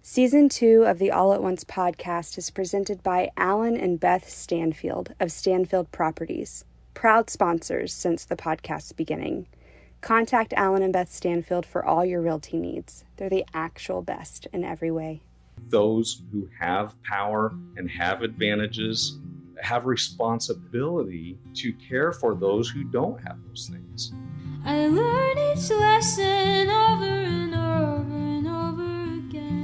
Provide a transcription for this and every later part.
Season 2 of the All at Once podcast is presented by Alan and Beth Stanfield of Stanfield Properties, proud sponsors since the podcast's beginning. Contact Alan and Beth Stanfield for all your realty needs. They're the actual best in every way. Those who have power and have advantages have responsibility to care for those who don't have those things. I learn each lesson over and over and over again.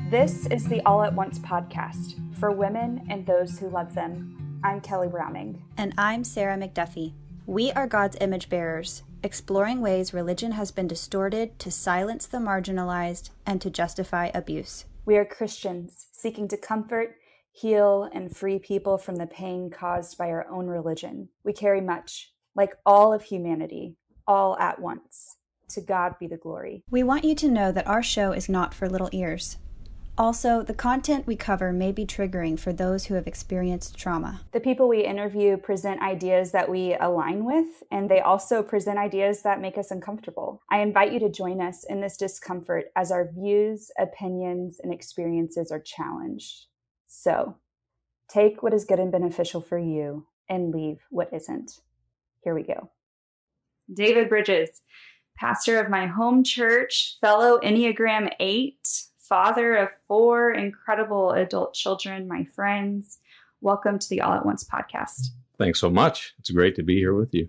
This is the All at Once podcast for women and those who love them. I'm Kelly Browning. And I'm Sarah McDuffie. We are God's image bearers, exploring ways religion has been distorted to silence the marginalized and to justify abuse. We are Christians seeking to comfort, heal, and free people from the pain caused by our own religion. We carry much, like all of humanity, all at once. To God be the glory. We want you to know that our show is not for little ears. Also, the content we cover may be triggering for those who have experienced trauma. The people we interview present ideas that we align with, and they also present ideas that make us uncomfortable. I invite you to join us in this discomfort as our views, opinions, and experiences are challenged. So, take what is good and beneficial for you and leave what isn't. Here we go. David Bridges, pastor of my home church, fellow Enneagram 8, father of 4 incredible adult children, my friends. Welcome to the All at Once podcast. Thanks so much. It's great to be here with you.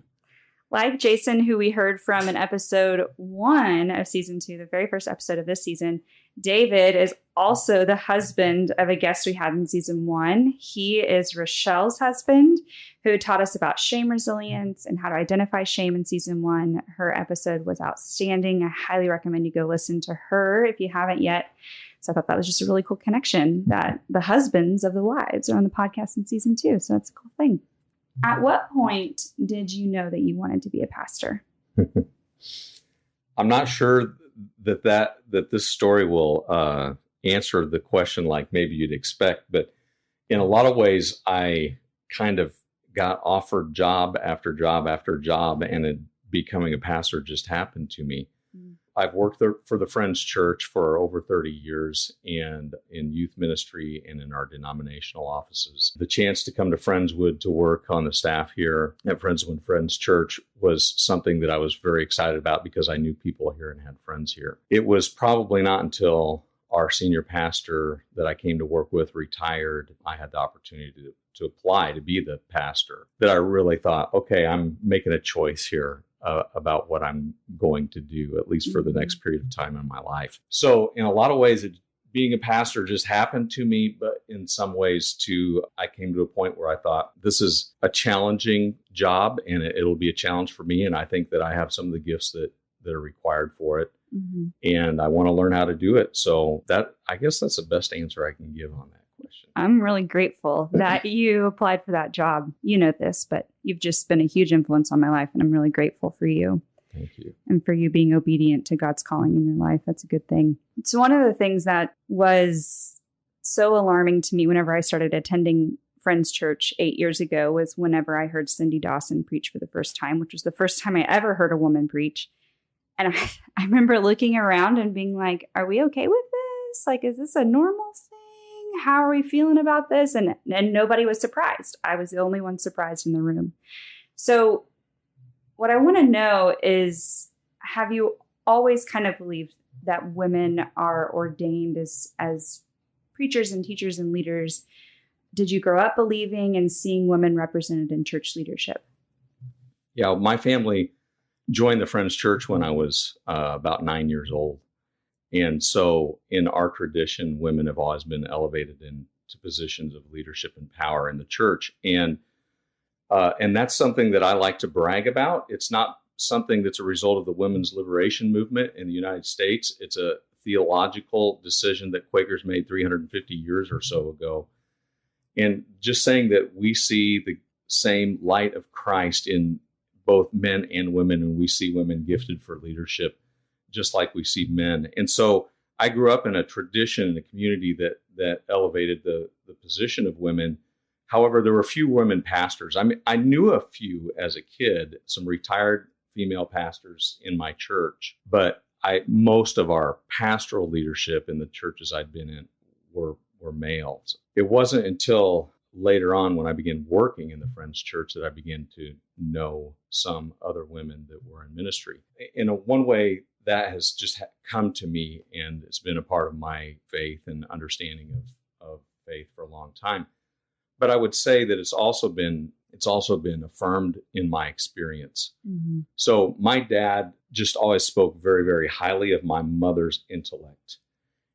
Like Jason, who we heard from in episode 1 of season 2, the very first episode of this season, David is also the husband of a guest we had in season 1. He is Rochelle's husband, who taught us about shame resilience and how to identify shame in season 1. Her episode was outstanding. I highly recommend you go listen to her if you haven't yet. So I thought that was just a really cool connection that the husbands of the wives are on the podcast in season 2. So that's a cool thing. At what point did you know that you wanted to be a pastor? I'm not sure that this story will answer the question like maybe you'd expect, but in a lot of ways, I kind of got offered job after job after job, and becoming a pastor just happened to me. I've worked for the Friends Church for over 30 years and in youth ministry and in our denominational offices. The chance to come to Friendswood to work on the staff here at Friendswood Friends Church was something that I was very excited about because I knew people here and had friends here. It was probably not until our senior pastor that I came to work with retired, I had the opportunity to apply to be the pastor, that I really thought, okay, I'm making a choice here about what I'm going to do, at least for the next period of time in my life. So in a lot of ways, being a pastor just happened to me, but in some ways too, I came to a point where I thought, this is a challenging job and it'll be a challenge for me. And I think that I have some of the gifts that are required for it. Mm-hmm. And I want to learn how to do it. So I guess that's the best answer I can give on that question. I'm really grateful that you applied for that job. You know this, but you've just been a huge influence on my life, and I'm really grateful for you. Thank you. And for you being obedient to God's calling in your life. That's a good thing. So one of the things that was so alarming to me whenever I started attending Friends Church 8 years ago was whenever I heard Cindy Dawson preach for the first time, which was the first time I ever heard a woman preach. And I remember looking around and being like, are we okay with this? Like, is this a normal thing? How are we feeling about this? And nobody was surprised. I was the only one surprised in the room. So what I want to know is, have you always kind of believed that women are ordained as preachers and teachers and leaders? Did you grow up believing and seeing women represented in church leadership? Yeah, my family joined the Friends Church when I was about 9 years old. And so in our tradition, women have always been elevated into positions of leadership and power in the church. And that's something that I like to brag about. It's not something that's a result of the women's liberation movement in the United States. It's a theological decision that Quakers made 350 years or so ago. And just saying that we see the same light of Christ in both men and women, and we see women gifted for leadership just like we see men. And so I grew up in a tradition, in a community that elevated the position of women. However, there were few women pastors. I mean, I knew a few as a kid, some retired female pastors in my church, but most of our pastoral leadership in the churches I'd been in were males. It wasn't until later on when I began working in the Friends Church that I began to know some other women that were in ministry. In one way, that has just come to me, and it's been a part of my faith and understanding of faith for a long time. But I would say that it's also been affirmed in my experience. Mm-hmm. So my dad just always spoke very, very highly of my mother's intellect.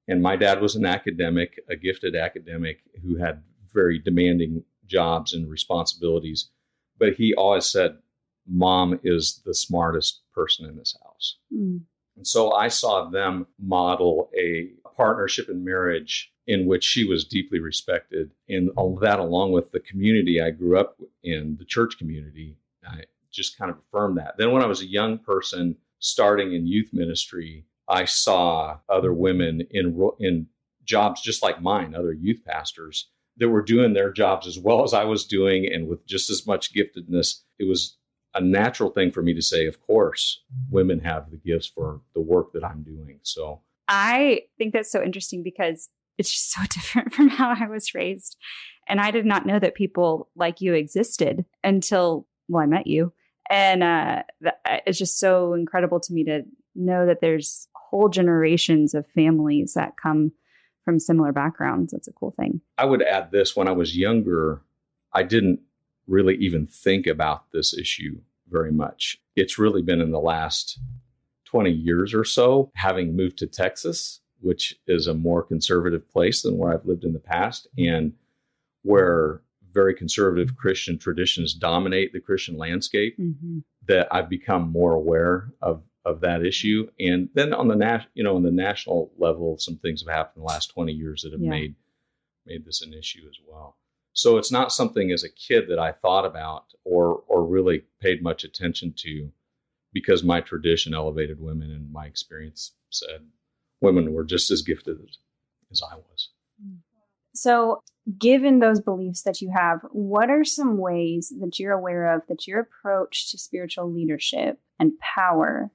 And my dad was an academic, a gifted academic who had very demanding jobs and responsibilities. But he always said, Mom is the smartest person in this house. Mm. And so I saw them model a partnership in marriage in which she was deeply respected. And all that, along with the community I grew up in, the church community, I just kind of affirmed that. Then when I was a young person starting in youth ministry, I saw other women in jobs just like mine, other youth pastors, that were doing their jobs as well as I was doing and with just as much giftedness. It was a natural thing for me to say, of course, women have the gifts for the work that I'm doing. So I think that's so interesting because it's just so different from how I was raised. And I did not know that people like you existed until, well, I met you. And it's just so incredible to me to know that there's whole generations of families that come from similar backgrounds. That's a cool thing. I would add this: when I was younger, I didn't really even think about this issue very much. It's really been in the last 20 years or so, having moved to Texas, which is a more conservative place than where I've lived in the past, and where very conservative Christian traditions dominate the Christian landscape, mm-hmm. that I've become more aware of that issue. And then on the national level, some things have happened in the last 20 years that have made this an issue as well. So it's not something as a kid that I thought about or really paid much attention to, because my tradition elevated women, and my experience said women were just as gifted as I was. So given those beliefs that you have, what are some ways that you're aware of that your approach to spiritual leadership and power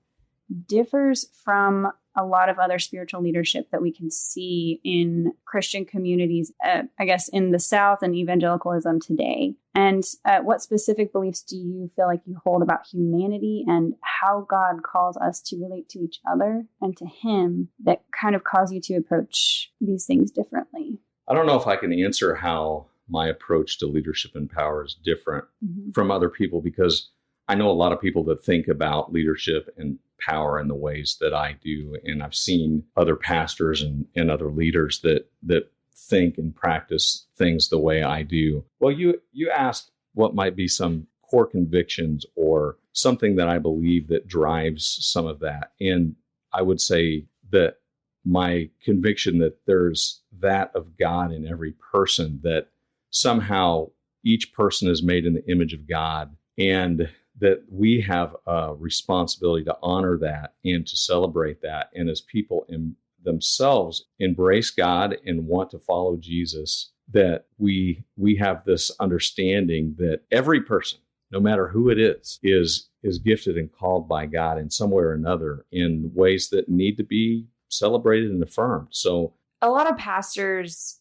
differs from a lot of other spiritual leadership that we can see in Christian communities, I guess, in the South and evangelicalism today? And what specific beliefs do you feel like you hold about humanity and how God calls us to relate to each other and to Him that kind of cause you to approach these things differently? I don't know if I can answer how my approach to leadership and power is different mm-hmm. from other people, because I know a lot of people that think about leadership and power in the ways that I do. And I've seen other pastors and other leaders that think and practice things the way I do. Well, you asked what might be some core convictions or something that I believe that drives some of that. And I would say that my conviction that there's that of God in every person, that somehow each person is made in the image of God, and that we have a responsibility to honor that and to celebrate that. And as people in themselves embrace God and want to follow Jesus, that we have this understanding that every person, no matter who it is gifted and called by God in some way or another in ways that need to be celebrated and affirmed. So a lot of pastors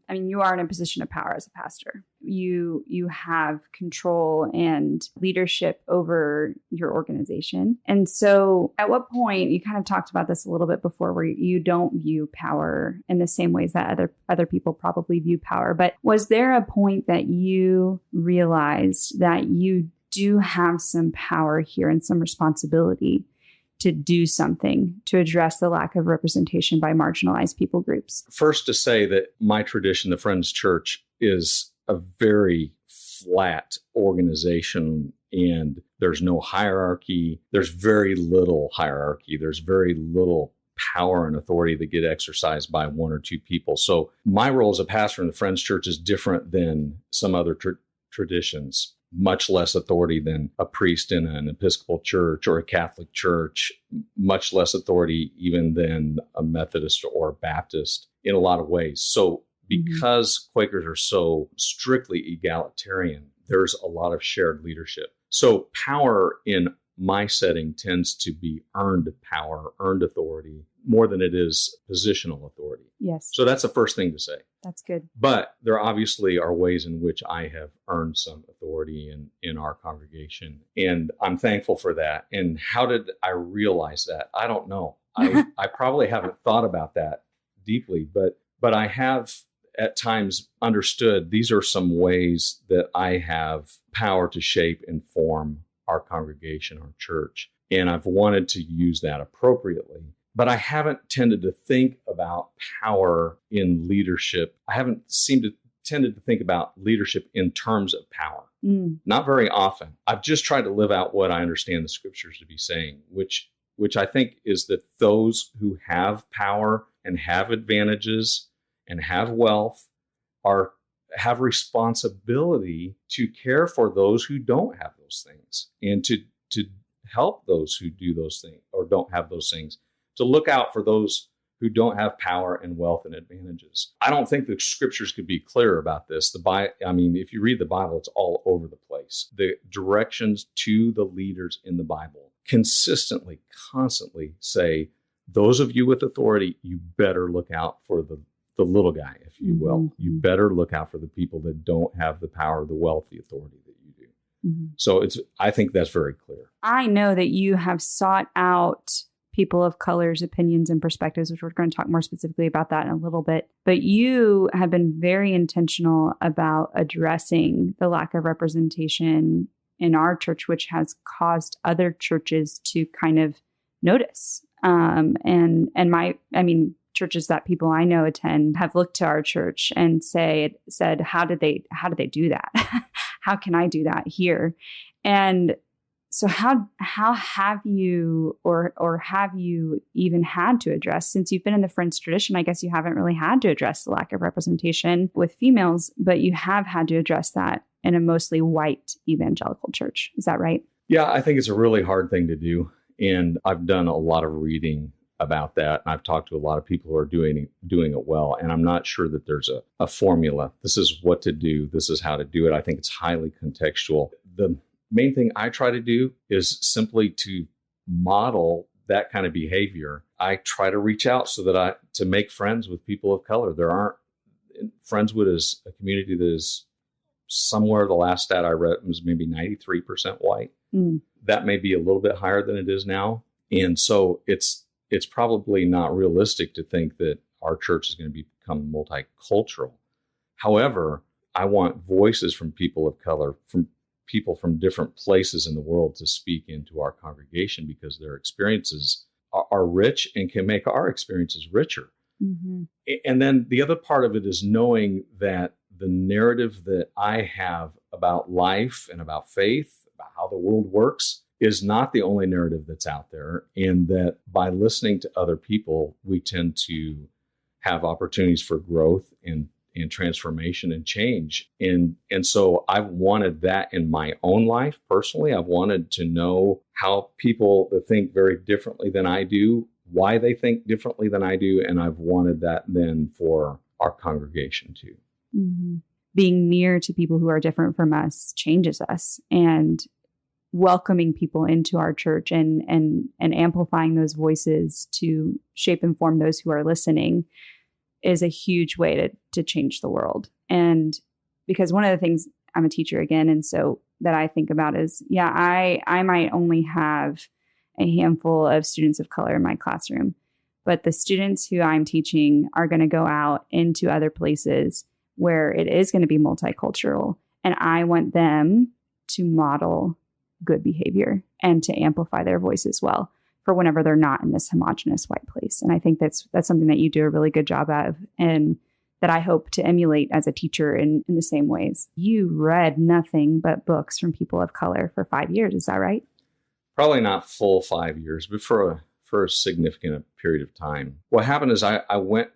you are in a position of power as a pastor. You have control and leadership over your organization. And so at what point, you kind of talked about this a little bit before, where you don't view power in the same ways that other people probably view power. But was there a point that you realized that you do have some power here and some responsibility to do something to address the lack of representation by marginalized people groups? First, to say that my tradition, the Friends Church, is a very flat organization, and there's no hierarchy. There's very little hierarchy. There's very little power and authority that get exercised by one or two people. So my role as a pastor in the Friends Church is different than some other traditions. Much less authority than a priest in an Episcopal church or a Catholic church, much less authority even than a Methodist or a Baptist in a lot of ways. So because Quakers are so strictly egalitarian, there's a lot of shared leadership. So power in my setting tends to be earned power, earned authority, more than it is positional authority. Yes. So that's the first thing to say. That's good. But there obviously are ways in which I have earned some authority in our congregation. And I'm thankful for that. And how did I realize that? I don't know. I probably haven't thought about that deeply, but I have at times understood these are some ways that I have power to shape and form our congregation, our church. And I've wanted to use that appropriately. But I haven't tended to think about power in leadership. I haven't tended to think about leadership in terms of power. Not very often. I've just tried to live out what I understand the scriptures to be saying, which I think is that those who have power and have advantages and have wealth have responsibility to care for those who don't have those things, and to help those who do those things or don't have those things, to look out for those who don't have power and wealth and advantages. I don't think the scriptures could be clearer about this. If you read the Bible, it's all over the place. The directions to the leaders in the Bible consistently, constantly say, those of you with authority, you better look out for the little guy, if you will. Mm-hmm. You better look out for the people that don't have the power, the wealth, the authority that you do. Mm-hmm. So I think that's very clear. I know that you have sought out people of color's opinions and perspectives, which we're going to talk more specifically about that in a little bit. But you have been very intentional about addressing the lack of representation in our church, which has caused other churches to kind of notice. Churches that people I know attend have looked to our church and said, how did they do that? How can I do that here? And so how have you or have you even had to address, since you've been in the Friends tradition, I guess you haven't really had to address the lack of representation with females, but you have had to address that in a mostly white evangelical church. Is that right? Yeah, I think it's a really hard thing to do. And I've done a lot of reading about that. And I've talked to a lot of people who are doing it well. And I'm not sure that there's a formula. This is what to do. This is how to do it. I think it's highly contextual. The main thing I try to do is simply to model that kind of behavior. I try to reach out to make friends with people of color. Friendswood is a community that is somewhere, the last stat I read was maybe 93% white. That may be a little bit higher than it is now. And so it's probably not realistic to think that our church is going to become multicultural. However, I want voices from people of color, from people from different places in the world to speak into our congregation, because their experiences are rich and can make our experiences richer. Mm-hmm. And then the other part of it is knowing that the narrative that I have about life and about faith, about how the world works, is not the only narrative that's out there, and that by listening to other people, we tend to have opportunities for growth and transformation and change. And so I've wanted that in my own life personally. I've wanted to know how people that think very differently than I do, why they think differently than I do, and I've wanted that then for our congregation too. Mm-hmm. Being near to people who are different from us changes us, and welcoming people into our church and amplifying those voices to shape and form those who are listening is a huge way to change the world. And because one of the things, I'm a teacher again, and so that I think about is, I might only have a handful of students of color in my classroom, but the students who I'm teaching are going to go out into other places where it is going to be multicultural. And I want them to model good behavior and to amplify their voice as well for whenever they're not in this homogenous white place. And I think that's something that you do a really good job of, and that I hope to emulate as a teacher in the same ways. You read nothing but books from people of color for 5 years. Is that right? Probably not full 5 years, but for a significant period of time. What happened is I went,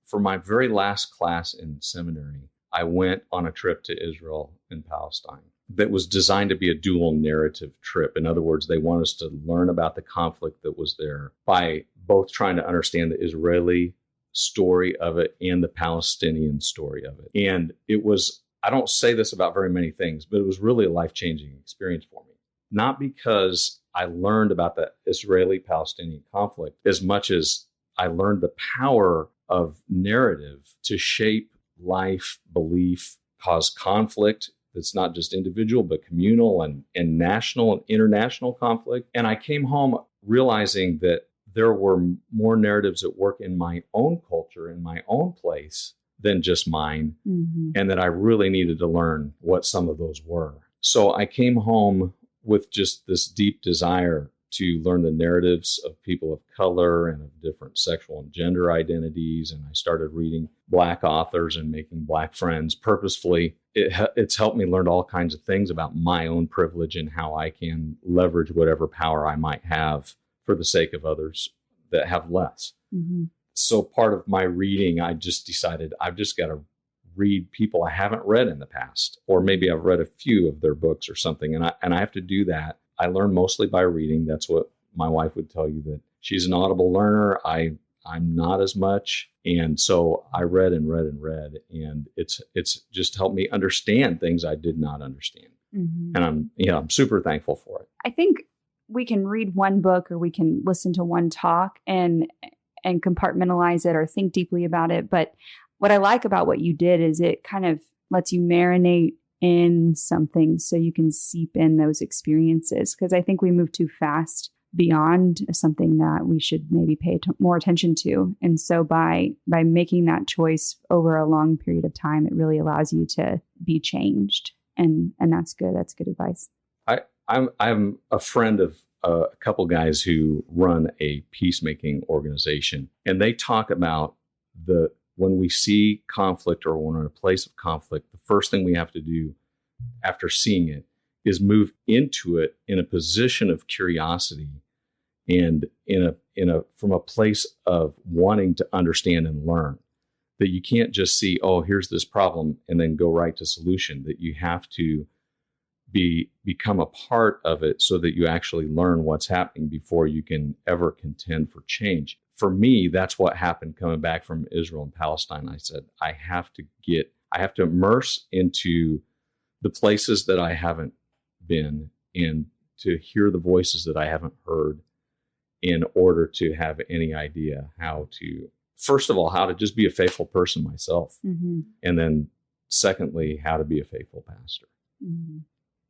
for my very last class in seminary, I went on a trip to Israel and Palestine that was designed to be a dual narrative trip. In other words, they want us to learn about the conflict that was there by both trying to understand the Israeli story of it and the Palestinian story of it. And it was, I don't say this about very many things, but it was really a life-changing experience for me. Not because I learned about the Israeli-Palestinian conflict as much as I learned the power of narrative to shape life, belief, cause conflict. That's not just individual, but communal and national and international conflict. And I came home realizing that there were more narratives at work in my own culture, in my own place, than just mine, and that I really needed to learn what some of those were. So I came home with just this deep desire to learn the narratives of people of color and of different sexual and gender identities. And I started reading Black authors and making Black friends purposefully. It's helped me learn all kinds of things about my own privilege and how I can leverage whatever power I might have for the sake of others that have less. So part of my reading, I just decided I've just got to read people I haven't read in the past, or maybe I've read a few of their books or something. And I have to do that. I learn mostly by reading. That's what my wife would tell you, that she's an audible learner. I'm not as much. And so I read and read and read, and it's just helped me understand things I did not understand. And I'm super thankful for it. I think we can read one book or we can listen to one talk and compartmentalize it or think deeply about it. But what I like about what you did is it kind of lets you marinate in something so you can seep in those experiences. Because I think we move too fast beyond something that we should maybe pay more attention to. And so by making that choice over a long period of time, it really allows you to be changed. And that's good. That's good advice. I'm a friend of a couple guys who run a peacemaking organization, and they talk about when we see conflict or when we're in a place of conflict, the first thing we have to do after seeing it is move into it in a position of curiosity and from a place of wanting to understand and learn. That you can't just see, oh, here's this problem, and then go right to solution. That you have to become a part of it so that you actually learn what's happening before you can ever contend for change. For me, that's what happened coming back from Israel and Palestine. I said, I have to immerse into the places that I haven't been and to hear the voices that I haven't heard in order to have any idea how to, first of all, how to just be a faithful person myself. And then secondly, how to be a faithful pastor.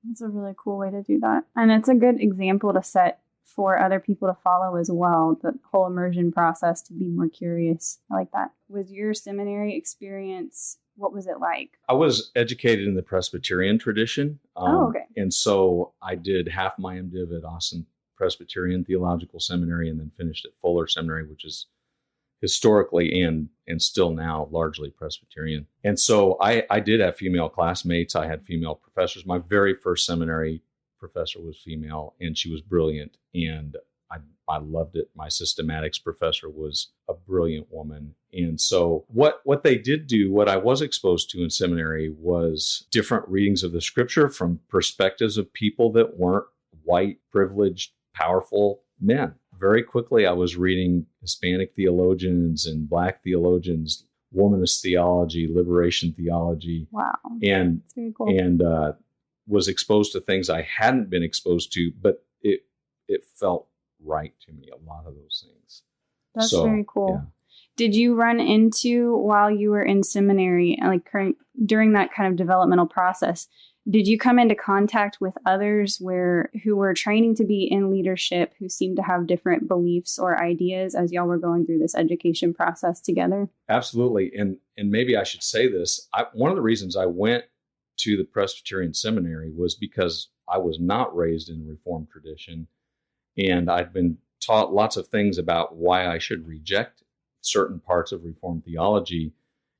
That's a really cool way to do that. And it's a good example to set for other people to follow as well, the whole immersion process, to be more curious. I like that. Was your seminary experience, what was it like? I was educated in the Presbyterian tradition. Okay. And so I did half my MDiv at Austin Presbyterian Theological Seminary and then finished at Fuller Seminary, which is historically and still now largely Presbyterian. And so I did have female classmates. I had female professors. My very first seminary professor was female, and she was brilliant, and I loved it. My systematics professor was a brilliant woman. And so what they did do, what I was exposed to in seminary, was different readings of the scripture from perspectives of people that weren't white, privileged, powerful men. Very quickly, I was reading Hispanic theologians and Black theologians, womanist theology, liberation theology. Wow. And that's very cool. And was exposed to things I hadn't been exposed to, but it felt right to me, a lot of those things. That's very cool. Yeah. Did you run into, while you were in seminary, like during that kind of developmental process, did you come into contact with others who were training to be in leadership, who seemed to have different beliefs or ideas as y'all were going through this education process together? Absolutely. And maybe I should say this. One of the reasons I went to the Presbyterian seminary was because I was not raised in Reformed tradition. And I'd been taught lots of things about why I should reject certain parts of Reformed theology.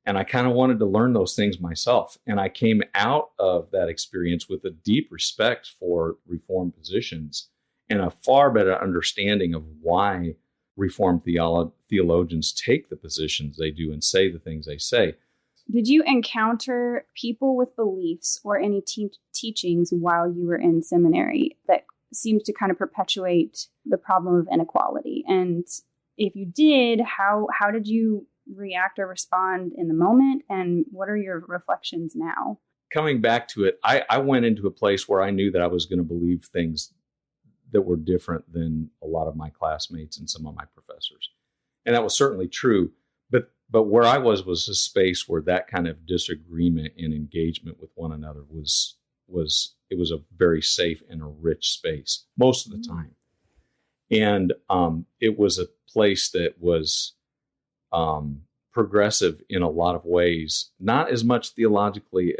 And I kind of wanted to learn those things myself. And I came out of that experience with a deep respect for Reformed positions and a far better understanding of why Reformed theologians take the positions they do and say the things they say. Did you encounter people with beliefs or any teachings while you were in seminary that seems to kind of perpetuate the problem of inequality? And if you did, how did you react or respond in the moment? And what are your reflections now? Coming back to it, I went into a place where I knew that I was going to believe things that were different than a lot of my classmates and some of my professors. And that was certainly true. But where I was a space where that kind of disagreement and engagement with one another was a very safe and a rich space most of the time. And it was a place that was progressive in a lot of ways, not as much theologically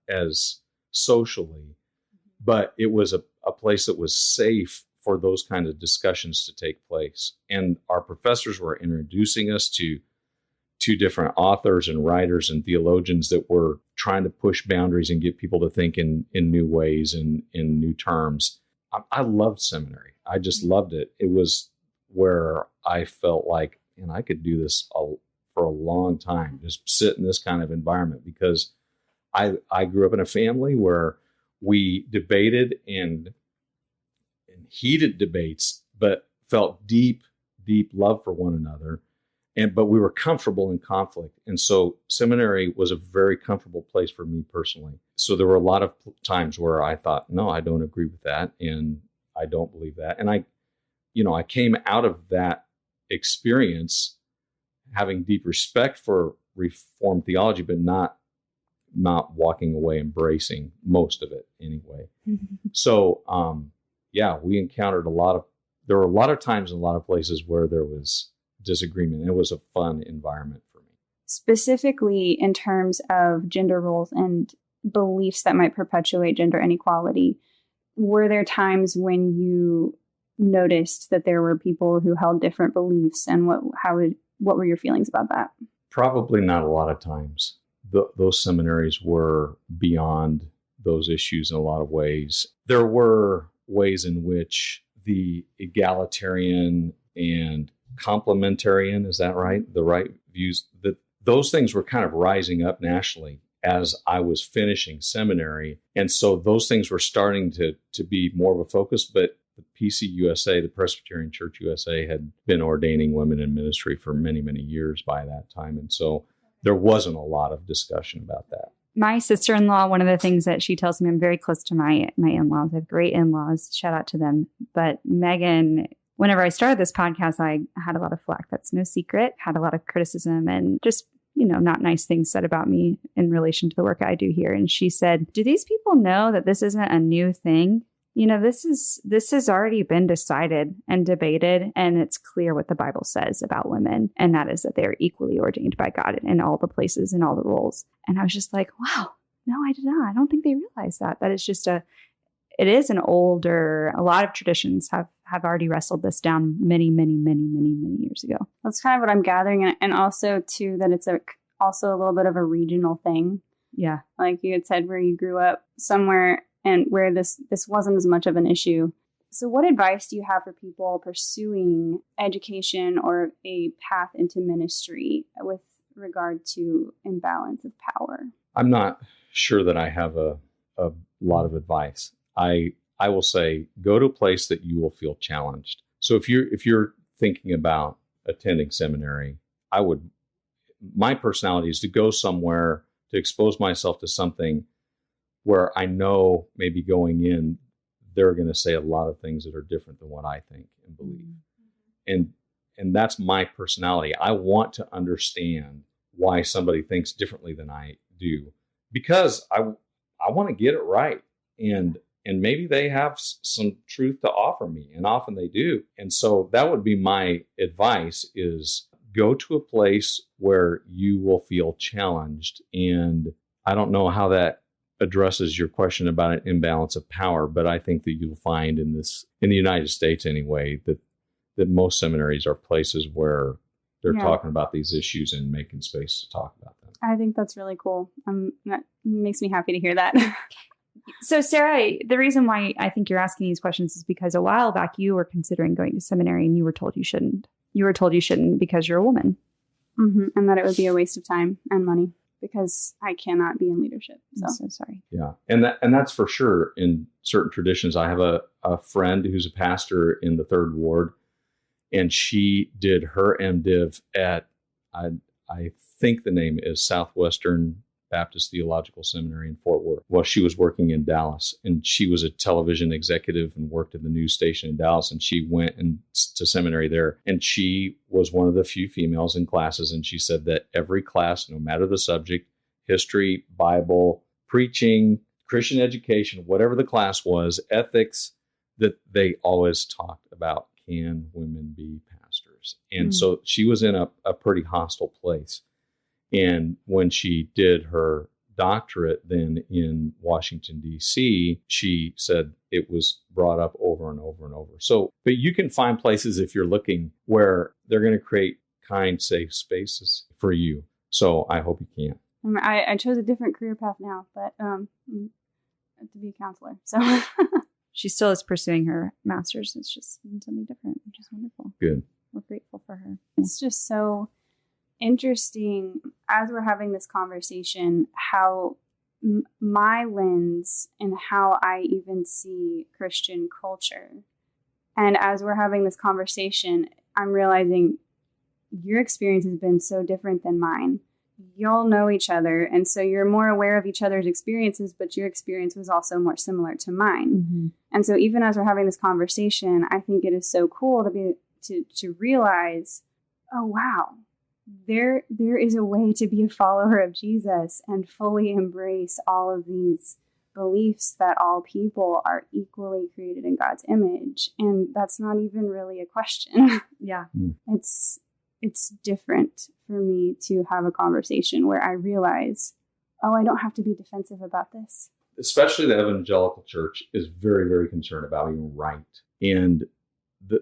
as socially, but it was a place that was safe for those kinds of discussions to take place. And our professors were introducing us to different authors and writers and theologians that were trying to push boundaries and get people to think in new ways and in new terms. I loved seminary. I just loved it. It was where I felt like, and I could do this for a long time, just sit in this kind of environment, because I grew up in a family where we debated and heated debates, but felt deep love for one another. But we were comfortable in conflict. And so seminary was a very comfortable place for me personally. So there were a lot of times where I thought, no, I don't agree with that. And I don't believe that. And I came out of that experience having deep respect for Reformed theology, but not walking away embracing most of it anyway. So, we encountered there were a lot of times in a lot of places where there was disagreement. It was a fun environment for me. Specifically in terms of gender roles and beliefs that might perpetuate gender inequality, were there times when you noticed that there were people who held different beliefs, and what were your feelings about that? Probably not a lot of times. Those seminaries were beyond those issues in a lot of ways. There were ways in which the egalitarian and complementarian, is that right? The right views, that those things were kind of rising up nationally as I was finishing seminary. And so those things were starting to be more of a focus, but the PCUSA, the Presbyterian Church USA, had been ordaining women in ministry for many, many years by that time. And so there wasn't a lot of discussion about that. My sister-in-law, one of the things that she tells me, I'm very close to my in-laws. I have great in-laws. Shout out to them. But Megan, whenever I started this podcast, I had a lot of flack. That's no secret. Had a lot of criticism and just, not nice things said about me in relation to the work I do here. And she said, do these people know that this isn't a new thing? This has already been decided and debated, and it's clear what the Bible says about women. And that is that they're equally ordained by God in all the places and all the roles. And I was just like, wow, no, I did not. I don't think they realize that. That is just it is an older, a lot of traditions have already wrestled this down many, many, many, many, many years ago. That's kind of what I'm gathering. And also too, that it's also a little bit of a regional thing. Yeah. Like you had said, where you grew up somewhere and where this wasn't as much of an issue. So what advice do you have for people pursuing education or a path into ministry with regard to imbalance of power? I'm not sure that I have a lot of advice. I will say, go to a place that you will feel challenged. So if you're thinking about attending seminary, my personality is to go somewhere to expose myself to something where I know maybe going in, they're going to say a lot of things that are different than what I think and believe. And that's my personality. I want to understand why somebody thinks differently than I do, because I want to get it right. And maybe they have some truth to offer me, and often they do. And so that would be my advice, is go to a place where you will feel challenged. And I don't know how that addresses your question about an imbalance of power, but I think that you'll find in the United States anyway, that most seminaries are places where they're talking about these issues and making space to talk about them. I think that's really cool. That makes me happy to hear that. So Sarah, the reason why I think you're asking these questions is because a while back you were considering going to seminary and you were told you shouldn't. You were told you shouldn't because you're a woman. Mm-hmm. And that it would be a waste of time and money, because I cannot be in leadership. So. I'm so sorry. Yeah. And that's for sure in certain traditions. I have a friend who's a pastor in the 3rd Ward, and she did her MDiv at, I think the name is Southwestern Baptist Theological Seminary in Fort Worth while she was working in Dallas. And she was a television executive and worked at the news station in Dallas. And she went to seminary there. And she was one of the few females in classes. And she said that every class, no matter the subject, history, Bible, preaching, Christian education, whatever the class was, ethics, that they always talked about, can women be pastors? And so she was in a pretty hostile place. And when she did her doctorate then in Washington, D.C., she said it was brought up over and over and over. So, but you can find places if you're looking where they're going to create kind, safe spaces for you. So I hope you can. I chose a different career path now, but to be a counselor. So She still is pursuing her master's. It's just something different, which is wonderful. Good. We're grateful for her. it's just so interesting as we're having this conversation, how my lens and how I even see Christian culture. And as we're having this conversation, I'm realizing your experience has been so different than mine. You'll know each other, and so you're more aware of each other's experiences, but your experience was also more similar to mine. Mm-hmm. And so even as we're having this conversation, I think it is so cool to realize, oh wow, there is a way to be a follower of Jesus and fully embrace all of these beliefs that all people are equally created in God's image. And that's not even really a question. Yeah. It's different for me to have a conversation where I realize, oh, I don't have to be defensive about this. Especially the evangelical church is very, very concerned about being right.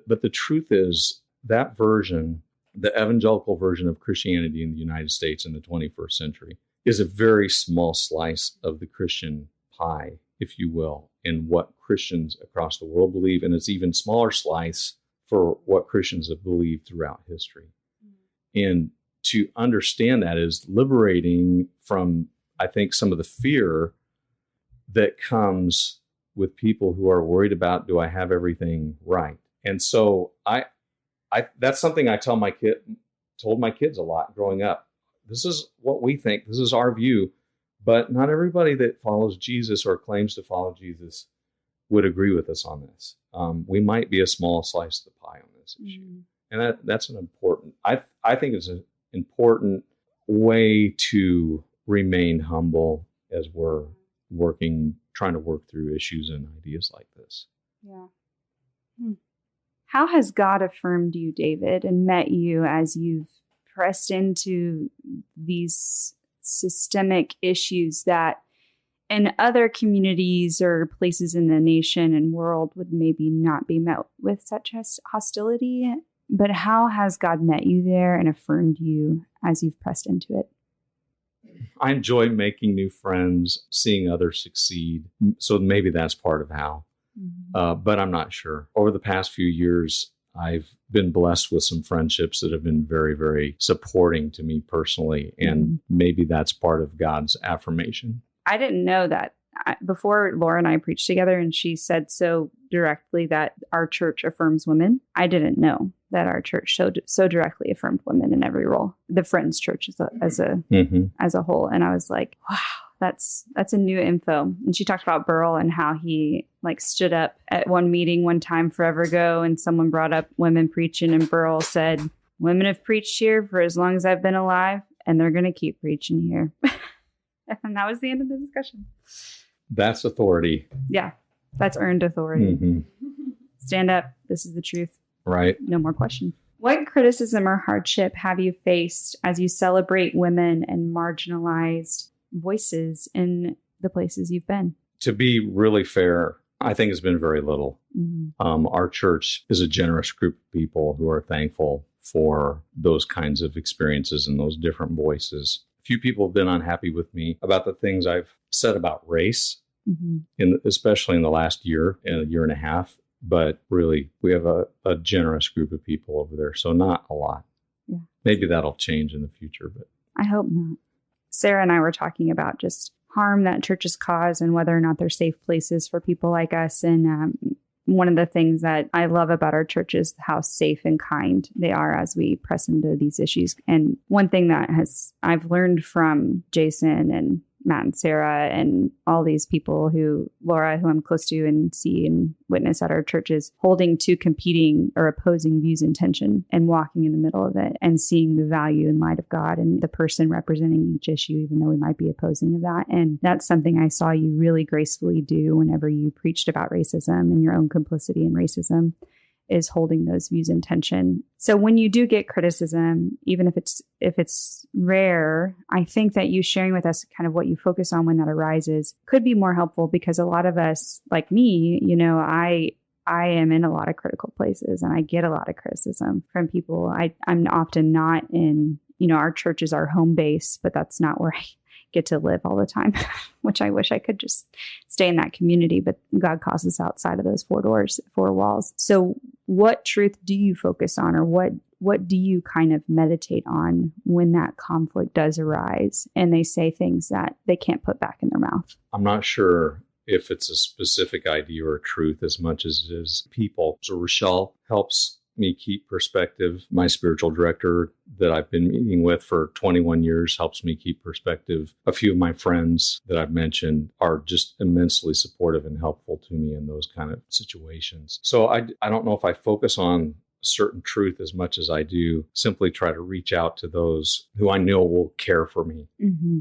But the truth is that version, the evangelical version of Christianity in the United States in the 21st century, is a very small slice of the Christian pie, if you will, in what Christians across the world believe. And it's even smaller slice for what Christians have believed throughout history. And to understand that is liberating from, I think, some of the fear that comes with people who are worried about, do I have everything right? And so I that's something I told my kids a lot growing up. This is what we think. This is our view. But not everybody that follows Jesus or claims to follow Jesus would agree with us on this. We might be a small slice of the pie on this issue. Mm-hmm. And that's an important, I think it's an important way to remain humble as we're trying to work through issues and ideas like this. Yeah. How has God affirmed you, David, and met you as you've pressed into these systemic issues that in other communities or places in the nation and world would maybe not be met with such hostility? But how has God met you there and affirmed you as you've pressed into it? I enjoy making new friends, seeing others succeed. So maybe that's part of how. Mm-hmm. But I'm not sure. Over the past few years, I've been blessed with some friendships that have been very, very supporting to me personally. And maybe that's part of God's affirmation. I didn't know that. Before Laura and I preached together and she said so directly that our church affirms women, I didn't know that our church so directly affirmed women in every role. The Friends Church as a whole. And I was like, wow, that's a new info. And she talked about Burl and how he stood up at one meeting one time forever ago and someone brought up women preaching and Burl said, women have preached here for as long as I've been alive and they're going to keep preaching here. And that was the end of the discussion. That's authority. Yeah, that's earned authority. Mm-hmm. Stand up. This is the truth. Right. No more question. What criticism or hardship have you faced as you celebrate women and marginalized voices in the places you've been? To be really fair, I think it's been very little. Mm-hmm. Our church is a generous group of people who are thankful for those kinds of experiences and those different voices. A few people have been unhappy with me about the things I've said about race, especially in the last year and a year and a half. But really, we have a generous group of people over there, so not a lot. Yeah. Maybe that'll change in the future, but I hope not. Sarah and I were talking about just harm that churches cause and whether or not they're safe places for people like us. And one of the things that I love about our church is how safe and kind they are as we press into these issues. And one thing that I've learned from Jason and Matt and Sarah and all these people Laura, who I'm close to and see and witness at our churches, holding two competing or opposing views and tension and walking in the middle of it and seeing the value and light of God and the person representing each issue, even though we might be opposing of that. And that's something I saw you really gracefully do whenever you preached about racism and your own complicity in racism, is holding those views in tension. So when you do get criticism, even if it's rare, I think that you sharing with us kind of what you focus on when that arises could be more helpful, because a lot of us, like me, I am in a lot of critical places and I get a lot of criticism from people. I'm often not in, our church is our home base, but that's not where I get to live all the time, which I wish I could just stay in that community, but God calls us outside of those four walls. So what truth do you focus on, or what do you kind of meditate on when that conflict does arise and they say things that they can't put back in their mouth? I'm not sure if it's a specific idea or truth as much as it is people. So Rochelle helps me keep perspective. My spiritual director that I've been meeting with for 21 years helps me keep perspective. A few of my friends that I've mentioned are just immensely supportive and helpful to me in those kind of situations. So I don't know if I focus on certain truth as much as I do simply try to reach out to those who I know will care for me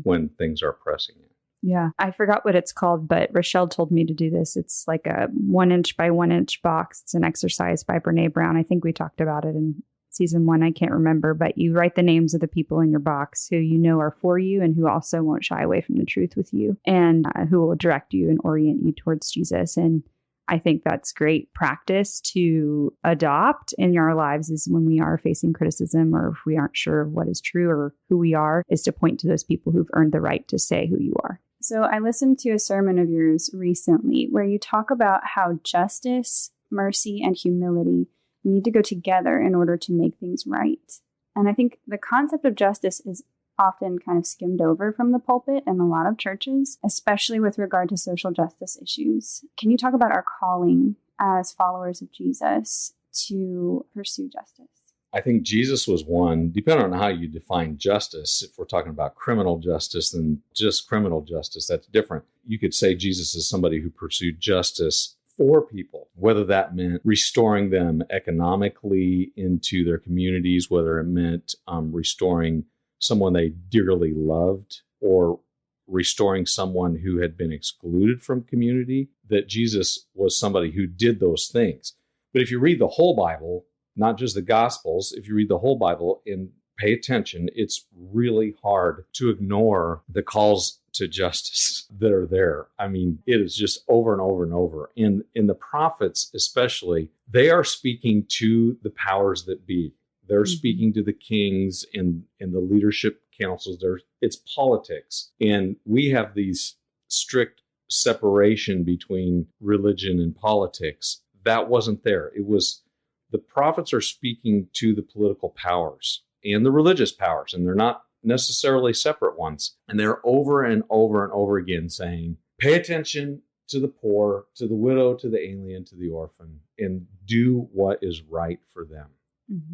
when things are pressing. Yeah, I forgot what it's called, but Rochelle told me to do this. It's like a 1 inch by 1 inch box. It's an exercise by Brene Brown. I think we talked about it in season 1. I can't remember, but you write the names of the people in your box who you know are for you and who also won't shy away from the truth with you, and who will direct you and orient you towards Jesus. And I think that's great practice to adopt in our lives, is when we are facing criticism or if we aren't sure of what is true or who we are, is to point to those people who've earned the right to say who you are. So I listened to a sermon of yours recently where you talk about how justice, mercy, and humility need to go together in order to make things right. And I think the concept of justice is often kind of skimmed over from the pulpit in a lot of churches, especially with regard to social justice issues. Can you talk about our calling as followers of Jesus to pursue justice? I think Jesus was one, depending on how you define justice. If we're talking about criminal justice, then just criminal justice, that's different. You could say Jesus is somebody who pursued justice for people, whether that meant restoring them economically into their communities, whether it meant restoring someone they dearly loved, or restoring someone who had been excluded from community, that Jesus was somebody who did those things. But if you read the whole Bible, not just the Gospels, if you read the whole Bible and pay attention, it's really hard to ignore the calls to justice that are there. I mean, it is just over and over and over. In the prophets especially, they are speaking to the powers that be. They're speaking to the kings and the leadership councils. It's politics. And we have these strict separation between religion and politics. That wasn't there. It was the prophets are speaking to the political powers and the religious powers, and they're not necessarily separate ones. And they're over and over and over again saying, pay attention to the poor, to the widow, to the alien, to the orphan, and do what is right for them.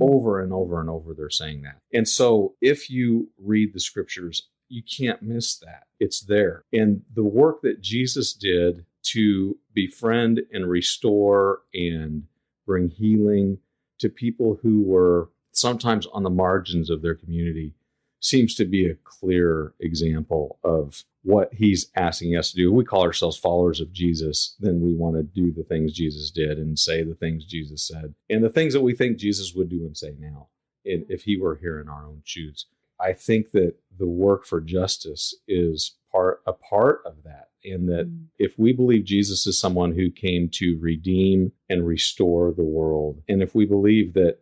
Over and over and over, they're saying that. And so if you read the scriptures, you can't miss that. It's there. And the work that Jesus did to befriend and restore and bring healing to people who were sometimes on the margins of their community seems to be a clear example of what he's asking us to do. We call ourselves followers of Jesus, then we want to do the things Jesus did and say the things Jesus said and the things that we think Jesus would do and say now if he were here in our own shoes. I think that the work for justice is a part of that. And that if we believe Jesus is someone who came to redeem and restore the world, and if we believe that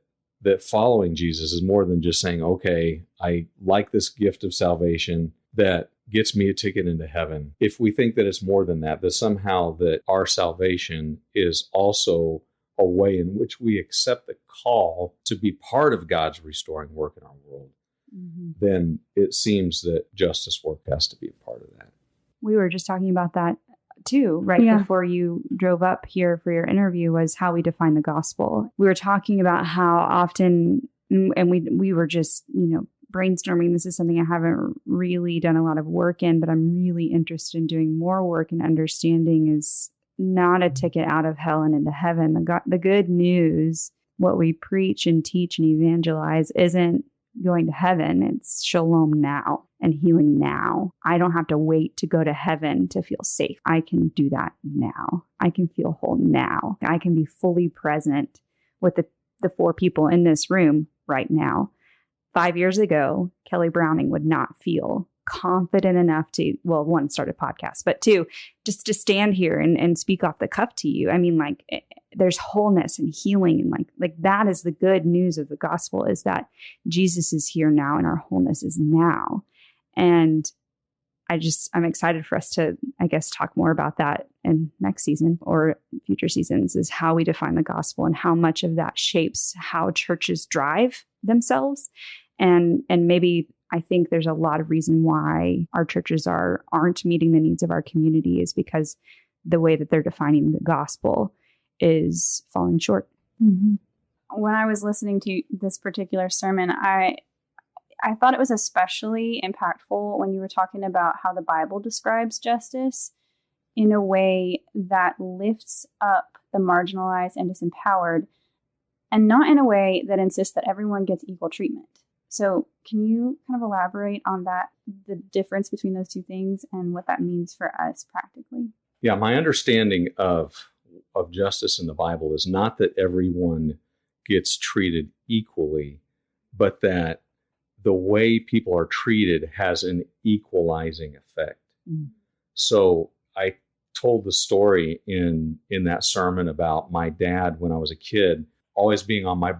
following Jesus is more than just saying, okay, I like this gift of salvation that gets me a ticket into heaven. If we think that it's more than that somehow that our salvation is also a way in which we accept the call to be part of God's restoring work in our world, then it seems that justice work has to be a part of that. We were just talking about that too, right Yeah. before you drove up here for your interview, was how we define the gospel. We were talking about how often, and we were just, brainstorming. This is something I haven't really done a lot of work in, but I'm really interested in doing more work and understanding is not a ticket out of hell and into heaven. The good news, what we preach and teach and evangelize, isn't going to heaven. It's shalom now and healing now. I don't have to wait to go to heaven to feel safe. I can do that now. I can feel whole now. I can be fully present with the 4 people in this room right now. 5 years ago, Kelly Browning would not feel confident enough to, well, 1, start a podcast, but 2, just to stand here and speak off the cuff to you. I mean, like, there's wholeness and healing. And like that is the good news of the gospel, is that Jesus is here now and our wholeness is now. And I'm excited for us to, I guess, talk more about that in next season or future seasons, is how we define the gospel and how much of that shapes how churches drive themselves. And maybe I think there's a lot of reason why our churches aren't meeting the needs of our community, is because the way that they're defining the gospel is falling short. Mm-hmm. When I was listening to this particular sermon, I thought it was especially impactful when you were talking about how the Bible describes justice in a way that lifts up the marginalized and disempowered, and not in a way that insists that everyone gets equal treatment. So can you kind of elaborate on that, the difference between those two things and what that means for us practically? Yeah, my understanding of justice in the Bible is not that everyone gets treated equally, but that the way people are treated has an equalizing effect. Mm. So I told the story in that sermon about my dad when I was a kid, always being on my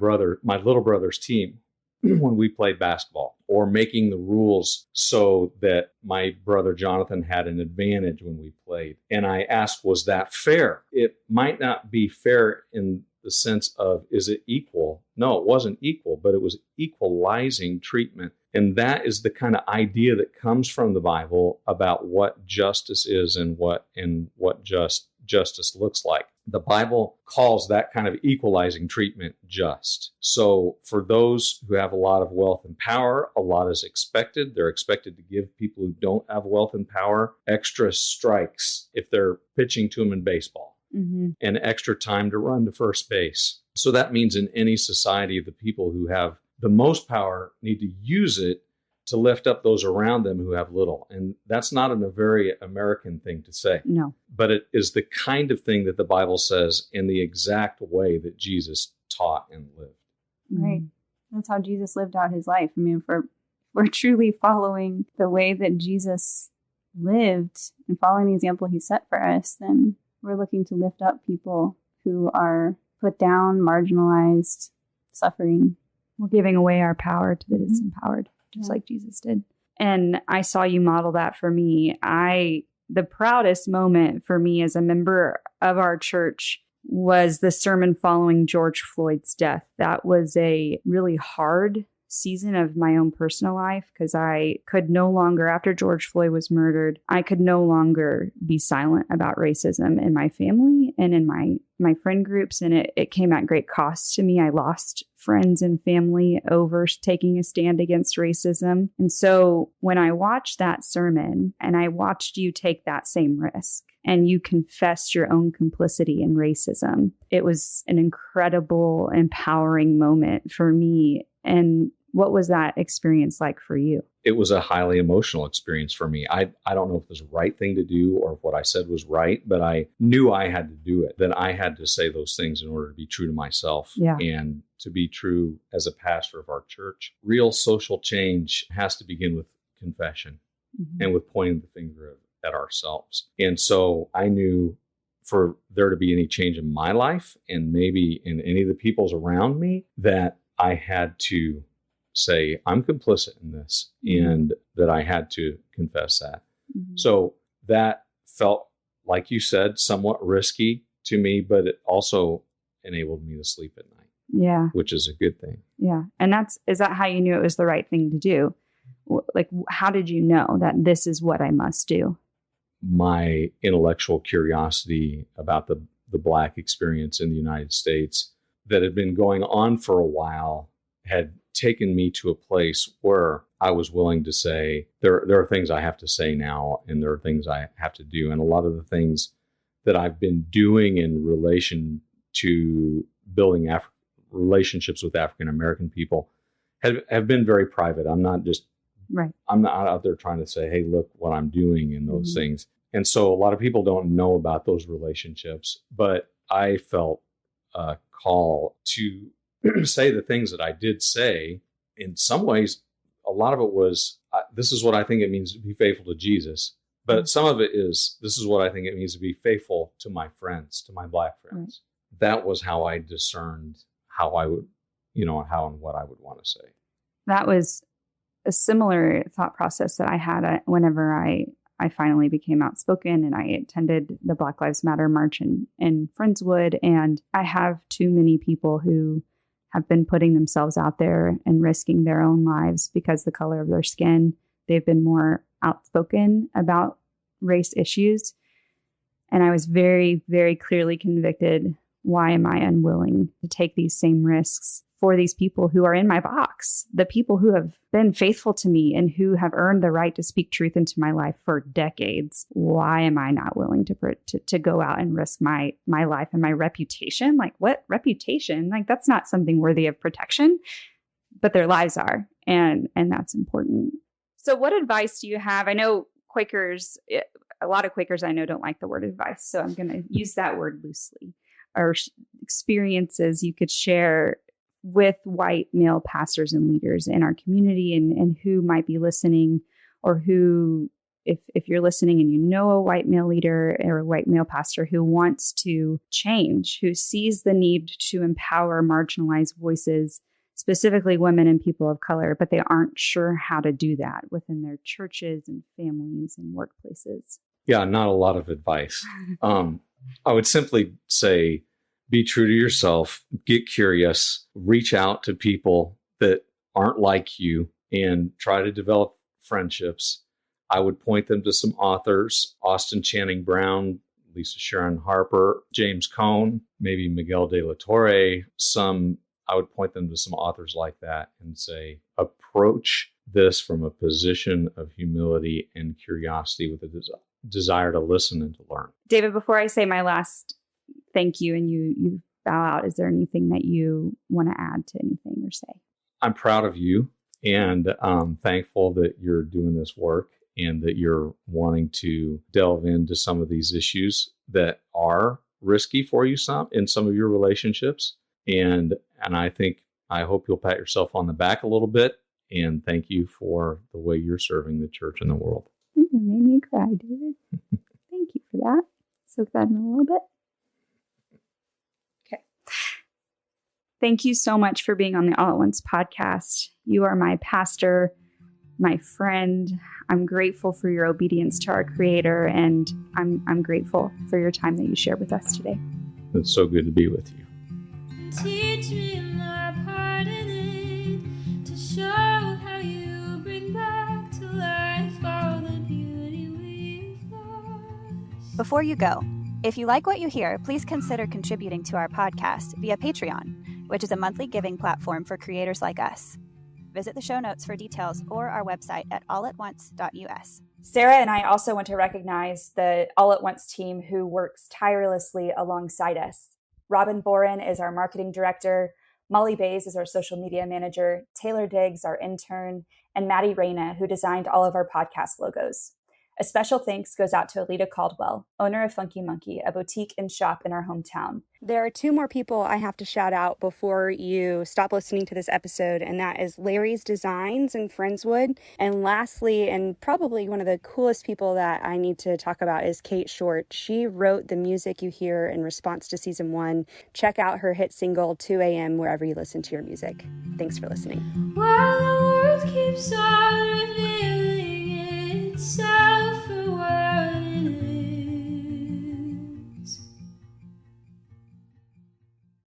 little brother's team when we played basketball, or making the rules so that my brother Jonathan had an advantage when we played. And I asked, was that fair? It might not be fair in the sense of, is it equal? No, it wasn't equal, but it was equalizing treatment. And that is the kind of idea that comes from the Bible about what justice is and what justice looks like. The Bible calls that kind of equalizing treatment just. So for those who have a lot of wealth and power, a lot is expected. They're expected to give people who don't have wealth and power extra strikes if they're pitching to them in baseball, mm-hmm. and extra time to run to first base. So that means in any society, the people who have the most power need to use it to lift up those around them who have little. And that's not a very American thing to say. No. But it is the kind of thing that the Bible says in the exact way that Jesus taught and lived. Right. That's how Jesus lived out his life. I mean, if we're truly following the way that Jesus lived and following the example he set for us, then we're looking to lift up people who are put down, marginalized, suffering. We're giving away our power to the disempowered. Just like Jesus did. And I saw you model that for me. The proudest moment for me as a member of our church was the sermon following George Floyd's death. That was a really hard season of my own personal life, because I could no longer, after George Floyd was murdered, I could no longer be silent about racism in my family and in my friend groups. And it came at great cost to me. I lost friends and family over taking a stand against racism. And so when I watched that sermon and I watched you take that same risk and you confessed your own complicity in racism, it was an incredible, empowering moment for me. And what was that experience like for you? It was a highly emotional experience for me. I don't know if it was the right thing to do or if what I said was right, but I knew I had to do it, that I had to say those things in order to be true to myself and to be true as a pastor of our church. Real social change has to begin with confession, mm-hmm. and with pointing the finger at ourselves. And so I knew for there to be any change in my life and maybe in any of the people's around me, that I had to say, I'm complicit in this, mm-hmm. and that I had to confess that. Mm-hmm. So that felt, like you said, somewhat risky to me, but it also enabled me to sleep at night. Yeah. Which is a good thing. Yeah. And is that how you knew it was the right thing to do? Like, how did you know that this is what I must do? my intellectual curiosity about the Black experience in the United States that had been going on for a while had taken me to a place where I was willing to say, there are things I have to say now, and there are things I have to do. And a lot of the things that I've been doing in relation to building relationships with African American people have been very private. I'm not out there trying to say, hey, look what I'm doing and those things. And so a lot of people don't know about those relationships, but I felt a call to say the things that I did say. In some ways, a lot of it was, this is what I think it means to be faithful to Jesus. But some of it is, this is what I think it means to be faithful to my friends, to my Black friends. Right. That was how I discerned how I would, how and what I would want to say. That was a similar thought process that I had whenever I finally became outspoken and I attended the Black Lives Matter march in Friendswood. And I have too many people who have been putting themselves out there and risking their own lives because the color of their skin. They've been more outspoken about race issues. And I was very, very clearly convicted. Why am I unwilling to take these same risks for these people who are in my box, the people who have been faithful to me and who have earned the right to speak truth into my life for decades? Why am I not willing to go out and risk my life and my reputation? Like, what reputation? Like, that's not something worthy of protection, but their lives are. And that's important. So what advice do you have? I know Quakers, a lot of Quakers I know don't like the word advice, so I'm going to use that word loosely. Or experiences you could share with white male pastors and leaders in our community and who might be listening, or who, if you're listening and you know a white male leader or a white male pastor who wants to change, who sees the need to empower marginalized voices, specifically women and people of color, but they aren't sure how to do that within their churches and families and workplaces. Yeah, not a lot of advice. I would simply say, be true to yourself, get curious, reach out to people that aren't like you, and try to develop friendships. I would point them to some authors, Austin Channing Brown, Lisa Sharon Harper, James Cone, maybe Miguel de la Torre. I would point them to some authors like that and say, approach this from a position of humility and curiosity with a desire to listen and to learn. David, before I say my last thank you and you bow out, is there anything that you want to add to anything or say? I'm proud of you and I'm thankful that you're doing this work and that you're wanting to delve into some of these issues that are risky for you in some of your relationships. And I hope you'll pat yourself on the back a little bit and thank you for the way you're serving the church and the world. You made me cry, David. Thank you for that. Soak that in a little bit. Okay. Thank you so much for being on the All at Once podcast. You are my pastor, my friend. I'm grateful for your obedience to our Creator, and I'm grateful for your time that you shared with us today. It's so good to be with you. Teach me my part in it, to show how you bring back to life all the beauty we've lost. Before you go, if you like what you hear, please consider contributing to our podcast via Patreon, which is a monthly giving platform for creators like us. Visit the show notes for details or our website at allatonce.us. Sarah and I also want to recognize the All at Once team who works tirelessly alongside us. Robin Boren is our marketing director, Molly Bays is our social media manager, Taylor Diggs, our intern, and Maddie Reyna, who designed all of our podcast logos. A special thanks goes out to Alita Caldwell, owner of Funky Monkey, a boutique and shop in our hometown. There are two more people I have to shout out before you stop listening to this episode, and that is Larry's Designs in Friendswood. And lastly, and probably one of the coolest people that I need to talk about, is Kate Short. She wrote the music you hear in response to season 1. Check out her hit single 2 a.m. wherever you listen to your music. Thanks for listening. While the world keeps on revealing itself.